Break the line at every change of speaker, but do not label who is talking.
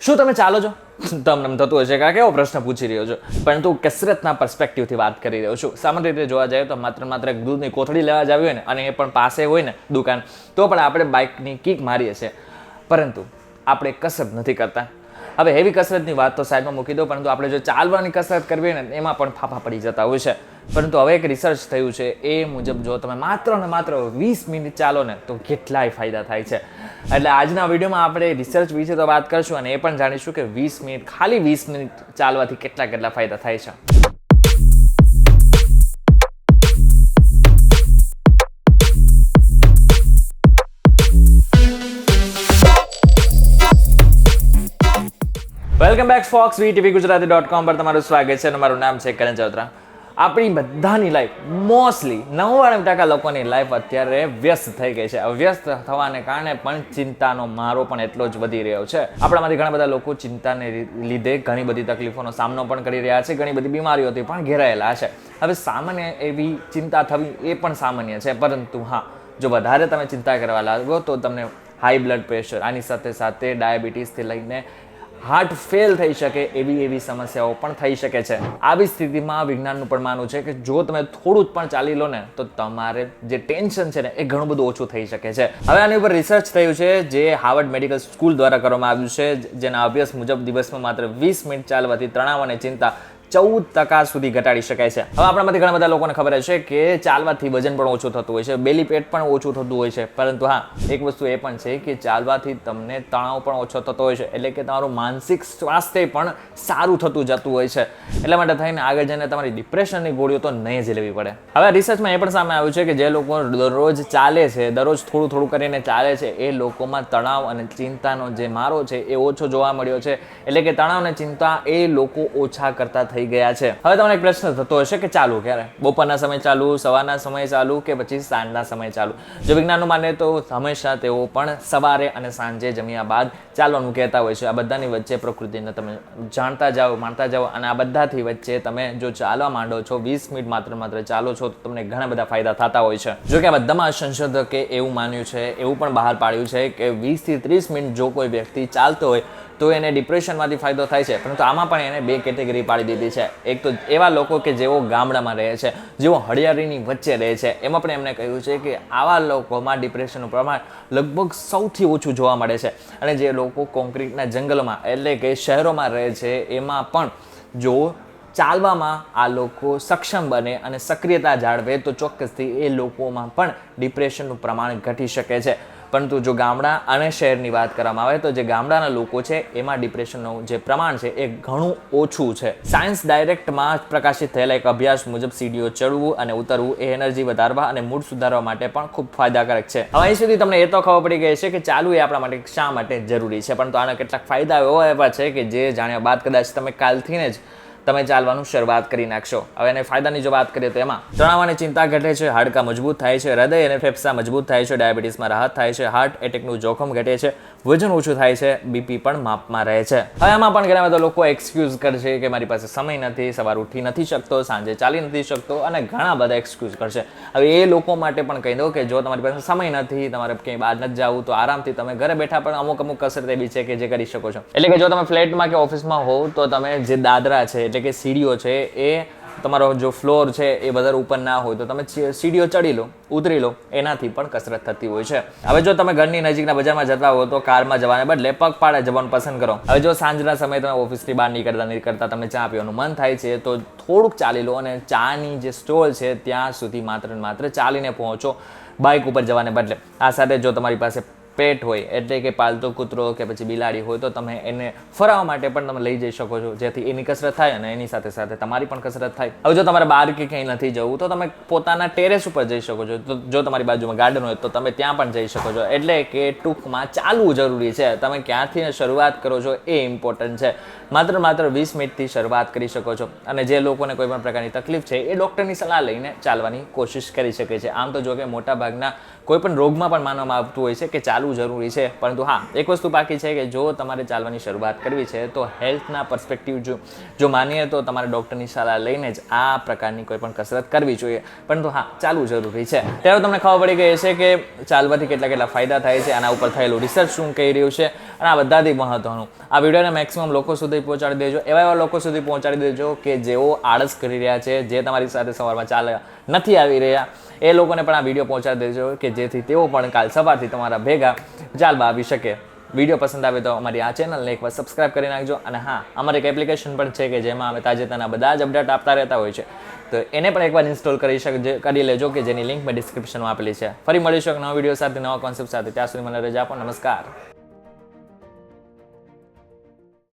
શું તમે ચાલો છો? તમને થતું હશે કે આ કેવો પ્રશ્ન પૂછી રહ્યો છો, પરંતુ કસરતના પર્સપેક્ટિવથી વાત કરી રહ્યો છું. સામાન્ય રીતે જોવા જઈએ તો માત્ર એક દૂધની કોથળી લેવા જ આવી હોય ને, અને એ પણ પાસે હોય ને દુકાન, તો પણ આપણે બાઇકની કિક મારીએ છીએ, પરંતુ આપણે કસરત નથી કરતા. હવે હેવી કસરતની વાત તો સાઈડમાં મૂકી દો, પરંતુ આપણે જો ચાલવાની કસરત કરવી હોય ને એમાં પણ ફાફા પડી જતા હોય છે. પરંતુ હવે એક રિસર્ચ થયું છે, એ મુજબ જો તમે માત્ર 20 મિનિટ ચાલો ને તો કેટલાય ફાયદા થાય છે. એટલે આજના વિડીયોમાં આપણે રિસર્ચ વિશે તો વાત કરશું અને એ પણ જાણીશું કે 20 મિનિટ, ખાલી 20 મિનિટ ચાલવાથી કેટલા ફાયદા થાય છે. વેલકમ બેક ફોક્સ VTVGujarati.com પર તમારું સ્વાગત છે અને મારું નામ છે કરણ ચૌધરા. આપણી બધાની લાઈફ, મોસ્ટલી 99% લોકોની લાઈફ અત્યારે વ્યસ્ત થઈ ગઈ છે. વ્યસ્ત થવાને કારણે પણ ચિંતાનો મારો પણ એટલો જ વધી રહ્યો છે. આપણામાંથી ઘણા બધા લોકો ચિંતાને લીધે ઘણી બધી તકલીફોનો સામનો પણ કરી રહ્યા છે, ઘણી બધી બીમારીઓથી પણ ઘેરાયેલા છે. હવે સામાન્ય એવી ચિંતા થવી એ પણ સામાન્ય છે, પરંતુ હા, જો વધારે તમે ચિંતા કરવા લાગો તો તમને હાઈ બ્લડ પ્રેશર, આની સાથે ડાયાબિટીસથી લઈને હાર્ટ ફેલ થઈ શકે એવી સમસ્યાઓ પણ થઈ શકે છે. આવી સ્થિતિમાં વિજ્ઞાનનું પણ માનવું છે કે જો તમે થોડું જ પણ ચાલી લો ને તો તમારે જે ટેન્શન છે ને એ ઘણું બધું ઓછું થઈ શકે છે. હવે આની ઉપર રિસર્ચ થયું છે, જે હાર્વર્ડ મેડિકલ સ્કૂલ દ્વારા કરવામાં આવ્યું છે, જેના અભ્યાસ મુજબ દિવસમાં માત્ર 20 મિનિટ ચાલવાથી તણાવ અને ચિંતા 14% સુધી ઘટાડી શકાય છે. હવે આપણામાંથી ઘણા બધા લોકોને ખબર હશે કે ચાલવાથી વજન પણ ઓછું થતું હોય છે, બેલી પેટ પણ ઓછું થતું હોય છે, પરંતુ હા, એક વસ્તુ એ પણ છે કે ચાલવાથી તમને તણાવ પણ ઓછો થતો હોય છે, એટલે કે તમારું માનસિક સ્વાસ્થ્ય પણ સારું થતું જતું હોય છે. એટલા માટે થઈને આગળ જઈને તમારી ડિપ્રેશનની ગોળીઓ તો નહીં જ લેવી પડે. હવે રિસર્ચમાં એ પણ સામે આવ્યું છે કે જે લોકો દરરોજ ચાલે છે, દરરોજ થોડું કરીને ચાલે છે, એ લોકોમાં તણાવ અને ચિંતાનો જે મારો છે એ ઓછો જોવા મળ્યો છે. એટલે કે તણાવ અને ચિંતા એ લોકો ઓછા કરતા થઈ ગયા છે. હવે તમને એક પ્રશ્ન થતો હશે કે ચાલુ ક્યારે? બપોરના સમય ચાલુ, સવારના સમય ચાલુ કે પછી સાંજના સમય ચાલુ? જો વિજ્ઞાનનું માને તો હંમેશા તેઓ પણ સવારે અને સાંજે જમ્યા બાદ ચાલવાનું કહેતા હોય છે. આ બધાની વચ્ચે પ્રકૃતિને તમે જાણતા જાઓ, માણતા જાઓ, અને આ બધાથી વચ્ચે તમે જો ચાલવા માંડો છો, 20 મિનિટ માત્ર ચાલો છો, તો તમને ઘણા બધા ફાયદા થતા હોય છે. જો કે આ બધામાં સંશોધકે એવું માન્યું છે, એવું પણ બહાર પાડ્યું છે કે 20 થી 30 મિનિટ જો કોઈ વ્યક્તિ ચાલતો હોય તો એને ડિપ્રેશનમાંથી ફાયદો થાય છે. પરંતુ આમાં પણ એને 2 કેટેગરી પાડી દીધી છે. એક તો એવા લોકો કે જેઓ ગામડામાં રહે છે, જેઓ હરિયાળીની વચ્ચે રહે છે, એમાં પણ એમને કહ્યું છે કે આવા લોકોમાં ડિપ્રેશનનું પ્રમાણ લગભગ સૌથી ઓછું જોવા મળે છે. અને જે લોકો કોન્ક્રીટના જંગલોમાં, એટલે કે શહેરોમાં રહે છે, એમાં પણ જો ચાલવામાં આ લોકો સક્ષમ બને અને સક્રિયતા જાળવે તો ચોક્કસથી એ લોકોમાં પણ ડિપ્રેશનનું પ્રમાણ ઘટી શકે છે. પરંતુ જો ગામડા અને શહેરની વાત કરવામાં આવે તો જે ગામડાના લોકો છે એમાં ડિપ્રેશનનું જે પ્રમાણ છે એ ઘણું ઓછું છે. સાયન્સ ડાયરેક્ટમાં પ્રકાશિત થયેલા એક અભ્યાસ મુજબ સીડીઓ ચડવું અને ઉતરવું એ એનર્જી વધારવા અને મૂડ સુધારવા માટે પણ ખૂબ ફાયદાકારક છે. હવે અહીં સુધી તમને એ તો ખબર પડી ગઈ છે કે ચાલવું એ આપણા માટે શા માટે જરૂરી છે, પરંતુ આના કેટલાક ફાયદા એવા છે કે જે જાણ્યા બાદ કદાચ તમે કાલથી જ તમે ચાલવાનું શરૂઆત કરી નાખશો. હવે એને ફાયદાની જો વાત કરીએ તો એમાં તણાવ અને ચિંતા ઘટે છે, હાડકાં મજબૂત થાય છે, હૃદય અને ફેફસા મજબૂત થાય છે, ડાયાબિટીસમાં રાહત થાય છે, હાર્ટ એટેકનું જોખમ ઘટે છે, વજન ઓછું થાય છે, બીપી પણ માપમાં રહે છે. હવે આમાં પણ ઘણા બધા લોકો એક્સક્યુઝ કરશે કે મારી પાસે સમય નથી, સવાર ઉઠી નથી શકતો, સાંજે ચાલી નથી શકતો, અને ઘણા બધા એક્સક્યુઝ કરશે. હવે એ લોકો માટે પણ કહી દો કે જો તમારી પાસે સમય નથી, તમારે ક્યાંય બહાર નથી જવું, તો આરામથી તમે ઘરે બેઠા પણ અમુક કસરત એવી છે કે જે કરી શકો છો. એટલે કે જો તમે ફ્લેટમાં કે ઓફિસમાં હોવ તો તમે જે દાદરા છે, એટલે કે સીડીઓ છે, એ તમારો જો ફ્લોર છે એ વધારે ઉપર ના હોય તો તમે સીડીઓ ચડી લો, ઉતરી લો, એનાથી પણ કસરત થતી હોય છે. હવે જો તમે ઘરની નજીકના બજારમાં જતા હો તો કારમાં જવાને બદલે પગપાળે જવાનું પસંદ કરો. હવે જો સાંજના સમયે તમે ઓફિસથી બહાર નીકળતા તમને ચા પીવાનું મન થાય છે તો થોડુંક ચાલી લો, અને ચાની જે સ્ટોલ છે ત્યાં સુધી માત્ર ચાલીને પહોંચો, બાઇક ઉપર જવાને બદલે. આ સાથે જો તમારી પાસે પેટ હોય, એટલે કે પાલતુ કૂતરો કે પછી બિલાડી હોય, તો તમે એને ફરાવવા માટે પણ તમે લઈ જઈ શકો છો, જેથી એની કસરત થાય અને એની સાથે તમારી પણ કસરત થાય. હવે જો તમારે બહાર કે ક્યાંય નથી જવું તો તમે પોતાના ટેરેસ ઉપર જઈ શકો છો. તો જો તમારી બાજુમાં ગાર્ડન હોય તો તમે ત્યાં પણ જઈ શકો છો. એટલે કે ટૂંકમાં ચાલવું જરૂરી છે. તમે ક્યાંથી શરૂઆત કરો છો એ ઇમ્પોર્ટન્ટ છે. માત્ર 20 મિનિટથી શરૂઆત કરી શકો છો. અને જે લોકોને કોઈ પણ પ્રકારની તકલીફ છે એ ડૉક્ટરની સલાહ લઈને ચાલવાની કોશિશ કરી શકે છે. આમ તો જો કે મોટા ભાગના કોઈ પણ રોગમાં પણ માનવામાં આવતું હોય છે કે ચાલવું ચાલવું જરૂરી છે. પરંતુ હા, એક વસ્તુ બાકી છે કે જો તમારે ચાલવાની શરૂઆત કરવી છે તો હેલ્થના પર્સપેક્ટિવ જો માનીએ તો તમારે ડૉક્ટરની સલાહ લઈને જ આ પ્રકારની કોઈ પણ કસરત કરવી જોઈએ. પરંતુ હા, ચાલવું જરૂરી છે. ત્યારે તમને ખબર પડી ગઈ છે કે ચાલવાથી કેટલા ફાયદા થાય છે, આના ઉપર થયેલું રિસર્ચ શું કહી રહ્યું છે, અને આ બધાથી મહત્વનું આ વિડીયોને મેક્સિમમ લોકો સુધી પહોંચાડી દેજો. એવા લોકો સુધી પહોંચાડી દેજો કે જેઓ આળસ કરી રહ્યા છે, જે તમારી સાથે સવારમાં ચાલે નથી આવી રહ્યા, એ લોકોને પણ આ વિડીયો પહોંચાડી દેજો કે જેથી તેઓ પણ કાલ સવારથી તમારા ભેગા ચાલવા આવી શકે. વિડીયો પસંદ આવે તો અમારી આ ચેનલને એકવાર સબસ્ક્રાઇબ કરી નાખજો. અને હા, અમારી એક એપ્લિકેશન પણ છે કે જેમાં અમે તાજેતરના બધા જ અપડેટ આપતા રહેતા હોય છે, તો એને પણ એકવાર ઇન્સ્ટોલ કરી લેજો કે જેની લિંક મેં ડિસ્ક્રિપ્શનમાં આપેલી છે. ફરી મળીશું એક નવા વિડીયો સાથે, નવા કોન્સેપ્ટ સાથે. ત્યાં સુધી મને રજા આપો. નમસ્કાર.